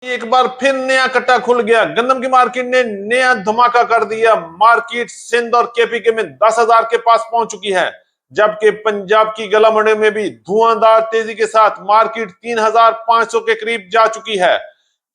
एक बार फिर नया कट्टा खुल गया। गंदम की मार्केट ने नया धमाका कर दिया। मार्केट सिंध और केपीके में 10,000 के पास पहुंच चुकी है, जबकि पंजाब की गला मंडी में भी धुआंधार तेजी के साथ मार्केट 3,500 के करीब जा चुकी है।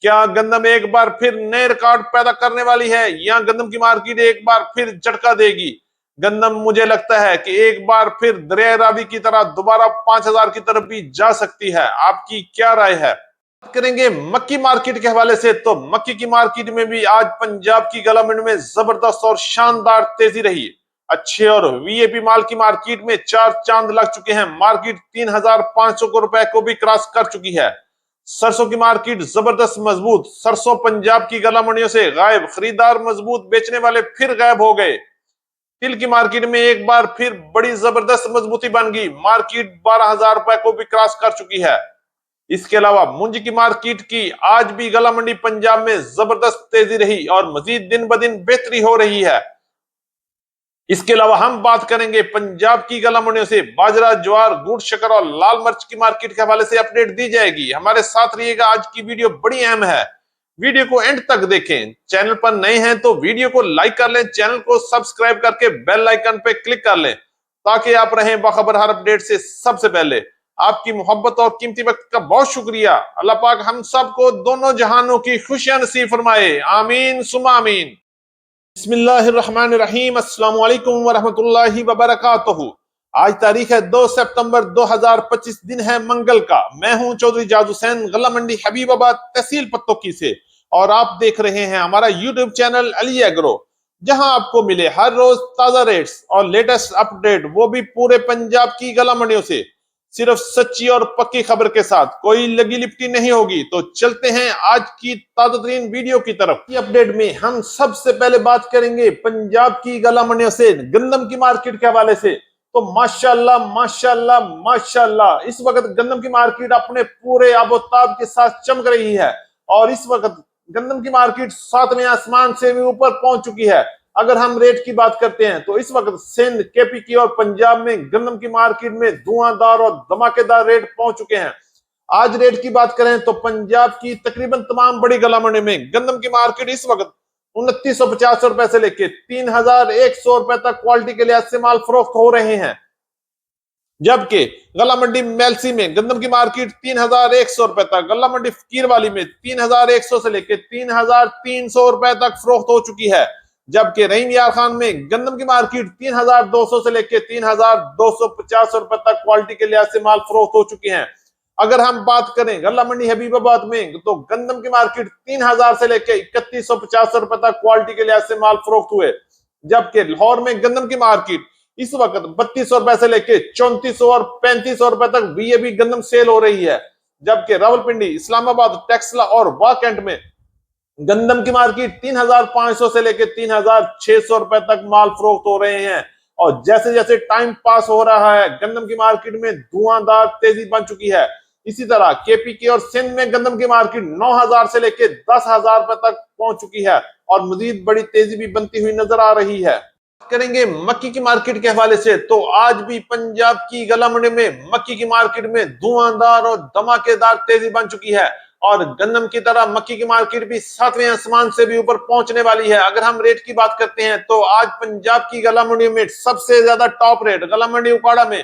क्या गंदम एक बार फिर नए रिकॉर्ड पैदा करने वाली है या गंदम की मार्केट एक बार फिर झटका देगी? गंदम मुझे लगता है कि एक बार फिर दरिया रावी की तरह दोबारा 5,000 की तरफ भी जा सकती है। आपकी क्या राय है? करेंगे मक्की मार्केट के हवाले से, तो मक्की की मार्केट में भी आज पंजाब की गला मंडी में जबरदस्त और शानदार तेजी रही। अच्छे और वीएपी माल की मार्केट में चार चांद लग चुके हैं। मार्केट 3,500 रुपए को भी क्रॉस कर चुकी है। सरसों की मार्केट जबरदस्त मजबूत। सरसों पंजाब की गला मंडियों से गायब, खरीदार मजबूत, बेचने वाले फिर गायब हो गए। तिल की मार्केट में एक बार फिर बड़ी जबरदस्त मजबूती बन गई। मार्केट 12,000 रुपए को भी क्रॉस कर चुकी है। इसके अलावा मुंजी की मार्केट की आज भी गला मंडी पंजाब में जबरदस्त तेजी रही और मजीद दिन ब दिन बेहतरी हो रही है। इसके अलावा हम बात करेंगे पंजाब की गला मंडियों से बाजरा, ज्वार, गुड़, शक्कर और लाल मिर्च की मार्केट के हवाले से अपडेट दी जाएगी। हमारे साथ रहिएगा, आज की वीडियो बड़ी अहम है। वीडियो को एंड तक देखें। चैनल पर नए हैं तो वीडियो को लाइक कर लें, चैनल को सब्सक्राइब करके बेल आइकन पे क्लिक कर लें ताकि आप रहें बाखबर हर अपडेट से सबसे पहले। आपकी मोहब्बत और कीमती वक्त का बहुत शुक्रिया। अल्लाह पाक हम सबको दोनों जहानों की खुशियां नसीब फरमाए। आमीन सुमा आमीन। बिस्मिल्लाहिर्रहमानिर्रहीम। अस्सलाम वालेकुम वरहमतुल्लाहि वबरकातुहू। आज तारीख है 2 सितंबर 2025, दिन है मंगल का। मैं हूं चौधरी जाद हुसैन, गला मंडी हबीबाबाद, तहसील पत्तोकी से, और आप देख रहे हैं हमारा यूट्यूब चैनल अली एग्रो, जहां आपको मिले हर रोज ताजा रेट्स और लेटेस्ट अपडेट, वो भी पूरे पंजाब की गला मंडियों से, सिर्फ सच्ची और पक्की खबर के साथ। कोई लगी लिपटी नहीं होगी। तो चलते हैं आज की ताजा तरीन वीडियो की तरफ। अपडेट में हम सबसे पहले बात करेंगे पंजाब की गला मंडियों से गंदम की मार्केट के हवाले से। तो माशाल्लाह माशाल्लाह माशाल्लाह, इस वक्त गंदम की मार्केट अपने पूरे आबोताब के साथ चमक रही है और इस वक्त गंदम की मार्केट सातवें आसमान से भी ऊपर पहुंच चुकी है। अगर हम रेट की बात करते हैं तो इस वक्त सिंध, केपीके और पंजाब में गंदम की मार्केट में धुआंधार और धमाकेदार रेट पहुंच चुके हैं। आज रेट की बात करें तो पंजाब की तकरीबन तमाम बड़ी गला मंडी में गंदम की मार्केट इस वक्त 2,950 रुपए से लेके 3,100 रुपए तक क्वालिटी के लिहाज से माल फरोख्त हो रहे हैं। जबकि गला मंडी मेलसी में गंदम की मार्केट 3,100 रुपए तक, गला मंडी फकीर वाली में 3,100 से लेकर 3,300 रुपए तक फरोख्त हो चुकी है। जबकि रहीम यार खान में गंदम की मार्केट 3,200 से लेकर 3,250 रुपए तक क्वालिटी के लिहाज से माल फरोख्त हो चुके हैं। अगर हम बात करें गला मंडी हबीबाबाद में, तो गंदम की मार्केट 3,000 से लेकर 3,150 रुपए तक क्वालिटी के लिहाज से माल फरोख्त हुए। जबकि लाहौर में गंदम की मार्केट इस वक्त 3,200 रुपए से लेके 3,400 और 3,500 रुपए तक वीएबी गंदम सेल हो रही है। जबकि रावलपिंडी, इस्लामाबाद, टेक्सला और वाकंट में गंदम की मार्केट 3,500 से लेकर 3,600 रुपए तक माल फरोख्त हो रहे हैं। और जैसे जैसे टाइम पास हो रहा है गंदम की मार्केट में धुआंधार तेजी बन चुकी है। इसी तरह केपीके और सिंध में गंदम की मार्केट 9,000 से लेकर 10,000 रुपए तक पहुंच चुकी है और मजीद बड़ी तेजी भी बनती हुई नजर आ रही है। करेंगे मक्की की मार्केट के हवाले से, तो आज भी पंजाब की गला मंडी में मक्की की मार्केट में धुआंधार और धमाकेदार तेजी बन चुकी है और गंदम की तरह मक्की की मार्केट भी सातवें आसमान से भी ऊपर पहुंचने वाली है। अगर हम रेट की बात करते हैं तो आज पंजाब की गला मंडी में सबसे ज्यादा टॉप रेट गला मंडी उपाड़ा में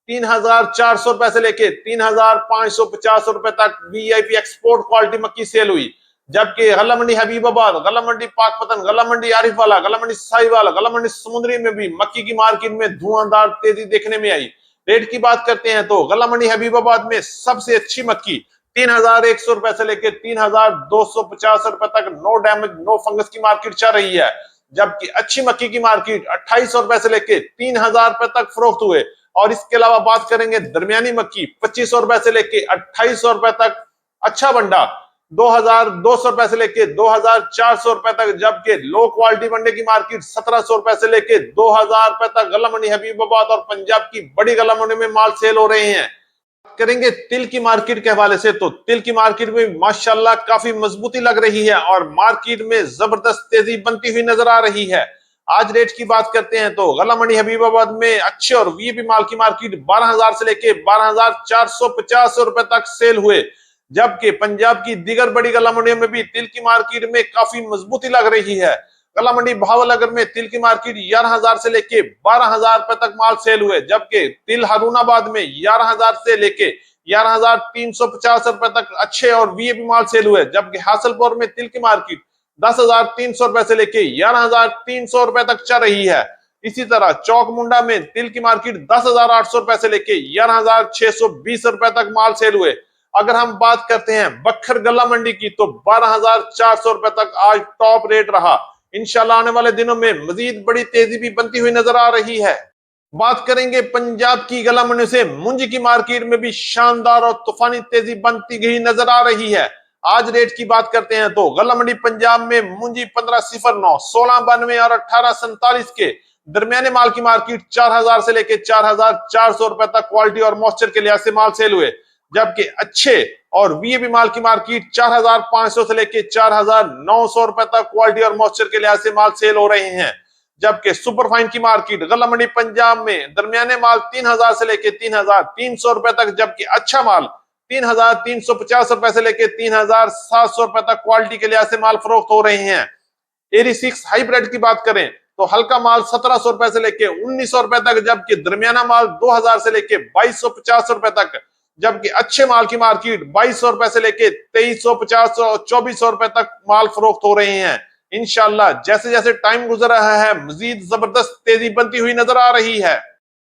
3,400 रुपए से लेके 3,550 रुपए तक वीआईपी एक्सपोर्ट क्वालिटी मक्की सेल हुई। जबकि गला मंडी हबीबाबाद, गला मंडी पाकपतन, गला मंडी आरिफवाला, गला मंडी साहिवाल, गला मंडी समुद्री में भी मक्की की मार्केट में धुआंधार तेजी देखने में आई। रेट की बात करते हैं तो गला मंडी हबीबाबाद में सबसे अच्छी मक्की 3,100 रुपए से लेकर 3,250 रुपए तक नो डैमेज नो फंगस की मार्केट चल रही है। जबकि अच्छी मक्की की मार्केट 2,800 रुपए से लेकर 3,000 रुपए तक फरोख्त हुए। और इसके अलावा बात करेंगे दरमियानी मक्की 2,500 रुपए से लेकर 2,800 रुपए तक, अच्छा बंडा 2,200 रुपए से लेके 2,400 रुपए तक। जबकि लो क्वालिटी वनडे की मार्केट 1,700 रुपए से लेके 2,000 रुपए तक गला मंडी हबीबाबाद और पंजाब की बड़ी गला मंडी में माल सेल हो रहे हैं। करेंगे तिल की मार्केट के हवाले से, तो तिल की मार्केट में माशाल्लाह काफी मजबूती लग रही है और मार्केट में जबरदस्त तेजी बनती हुई नजर आ रही है। आज रेट की बात करते हैं तो गला मंडी हबीबाबाद में अच्छे और वीआईपी माल की मार्केट 12,000 से लेके 12,450 रुपए तक सेल हुए। जबकि पंजाब की दीगर बड़ी गला मंडियों में भी तिल की मार्केट में काफी मजबूती लग रही है। गला मंडी भावनगर में तिल की मार्केट 11,000 से लेके 12,000 रुपए तक माल सेल हुए, जबकि तिल हारूनाबाद में 11,000 से लेके 11,350 रुपए तक अच्छे और वीआईपी माल सेल हुए, जबकि हासलपुर में तिल की मार्केट 10,300 रुपए से लेके 11,300 रुपए तक चल रही है। इसी तरह चौक मुंडा में तिल की मार्केट 10,800 रुपए से लेके 11,620 रुपए तक माल सेल हुए। अगर हम बात करते हैं बखर गला मंडी की तो 12,400 रुपए तक आज टॉप रेट रहा। इंशाल्लाह आने वाले दिनों में मजीद बड़ी तेजी भी बनती हुई नजर आ रही है। बात करेंगे पंजाब की गला मंडी से, मुंजी की मार्केट में भी शानदार और तूफानी तेजी बनती गई नजर आ रही है। आज रेट की बात करते हैं तो गला मंडी पंजाब में मुंजी 1509, 1692 और 1847 के दरमियाने माल की मार्केट 4,000 से लेकर 4,400 रुपए तक क्वालिटी और मॉइस्चर के लिहाज से माल सेल हुए, जबकि अच्छे और वीआईपी माल की मार्केट 4,500 से लेकर 4,900 रुपए तक क्वालिटी और मॉइस्चर के लिहाज से माल सेल हो रहे हैं। जबकि सुपरफाइन की मार्केट गला मंडी पंजाब में दरमियाने माल 3,000 से लेकर 3,300 रुपए तक, जबकि अच्छा माल 3,350 रुपए से लेकर 3,700 रुपए तक क्वालिटी के लिहाज से माल फरोख्त हो रहे हैं। एरी 6 हाइब्रिड की बात करें तो हल्का माल 1,700 रुपए से लेके 1,900 रुपए तक, जबकि दरमियाना माल 2,000 से लेके 2,250 रुपए तक, जबकि अच्छे माल की मार्केट 2,200 रुपए से लेके 2,350 और 2,400 रुपए तक माल फरोख्त हो रहे हैं। इंशाल्लाह जैसे जैसे टाइम गुजर रहा है मजीद जबरदस्त तेजी बनती हुई नजर आ रही है।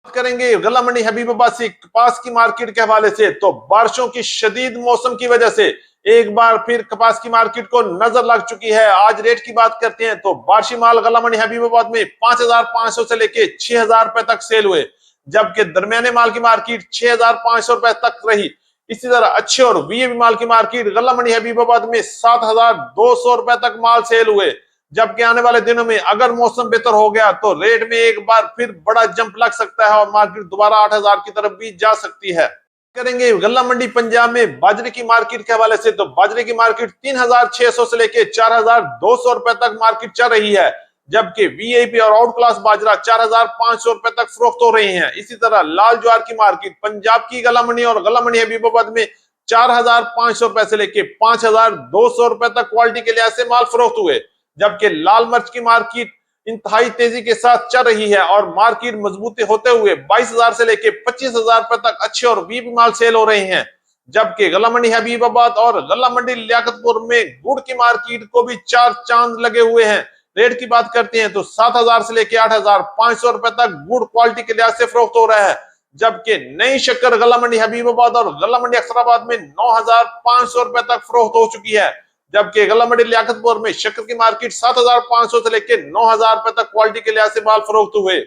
बात करेंगे गला मंडी हबीबाबाद से कपास की मार्केट के हवाले से तो बारिशों की शदीद मौसम की वजह से एक बार फिर कपास की मार्केट को नजर लग चुकी है। आज रेट की बात करते हैं तो बारिशी माल गला मंडी हबीबाबाद में 5,500 से लेके 6,000 रुपए तक सेल हुए, जबकि दरमियाने माल की मार्केट 6,500 रुपए तक रही। इसी तरह अच्छे और वीआईपी माल की मार्केट गला मंडी हबीबाबाद में 7,200 रुपए तक माल सेल हुए, जबकि आने वाले दिनों में अगर मौसम बेहतर हो गया तो रेट में एक बार फिर बड़ा जंप लग सकता है और मार्केट दोबारा 8,000 की तरफ भी जा सकती है। करेंगे गला मंडी पंजाब में बाजरे की मार्केट के हवाले से तो बाजरे की मार्केट 3,600 से लेके 4,200 रुपए तक मार्केट चल रही है, जबकि वीआईपी और आउट क्लास बाजरा 4,500 रुपए तक फरोख्त हो रहे हैं। इसी तरह लाल ज्वार की मार्केट पंजाब की गला मंडी और गला मंडी हबीबाबाद में 4,500 रुपए से लेके 5,200 रुपए तक क्वालिटी के लिहाज से माल फरोख्त हुए, जबकि लाल मिर्च की मार्केट इंतहाई तेजी के साथ चल रही है और मार्केट मजबूती होते हुए 22,000 से लेके 25,000 रुपए तक अच्छे और वीआईपी माल सेल हो रहे हैं। जबकि गला मंडी हबीबाबाद और गला मंडी लियाकतपुर में गुड़ की मार्केट को भी चार चांद लगे हुए हैं। रेट की बात करते हैं तो 7,000 से लेके 8,500 रुपए तक गुड़ क्वालिटी के लिहाज से फरोख्त हो रहा है, जबकि नई शक्कर गला मंडी हबीबाबाद और गला मंडी अक्सराबाद में 9,500 रुपए तक फरोख्त हो चुकी है, जबकि गला मंडी लियाकतपुर में शक्कर की मार्केट 7,500 से लेके 9,000 रुपए तक क्वालिटी के लिहाज से माल फरोख्त हुए।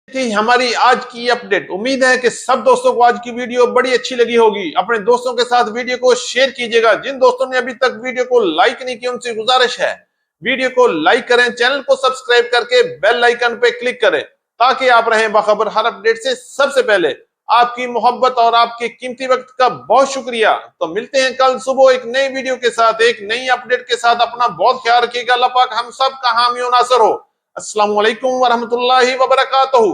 थी हमारी आज की अपडेट। उम्मीद है कि सब दोस्तों को आज की वीडियो बड़ी अच्छी लगी होगी। अपने दोस्तों के साथ वीडियो को शेयर कीजिएगा। जिन दोस्तों ने अभी तक वीडियो को लाइक नहीं किया उनसे गुजारिश है वीडियो को लाइक करें, चैनल को सब्सक्राइब करके बेल आइकन पे क्लिक करें ताकि आप रहें बाखबर हर अपडेट से सबसे पहले। आपकी मोहब्बत और आपके कीमती वक्त का बहुत शुक्रिया। तो मिलते हैं कल सुबह एक नई वीडियो के साथ, एक नई अपडेट के साथ। अपना बहुत ख्याल रखिएगा। अल्लाह पाक हम सब का हामी और नासर हो। अस्सलाम वालेकुम व रहमतुल्लाहि व बरकातहू।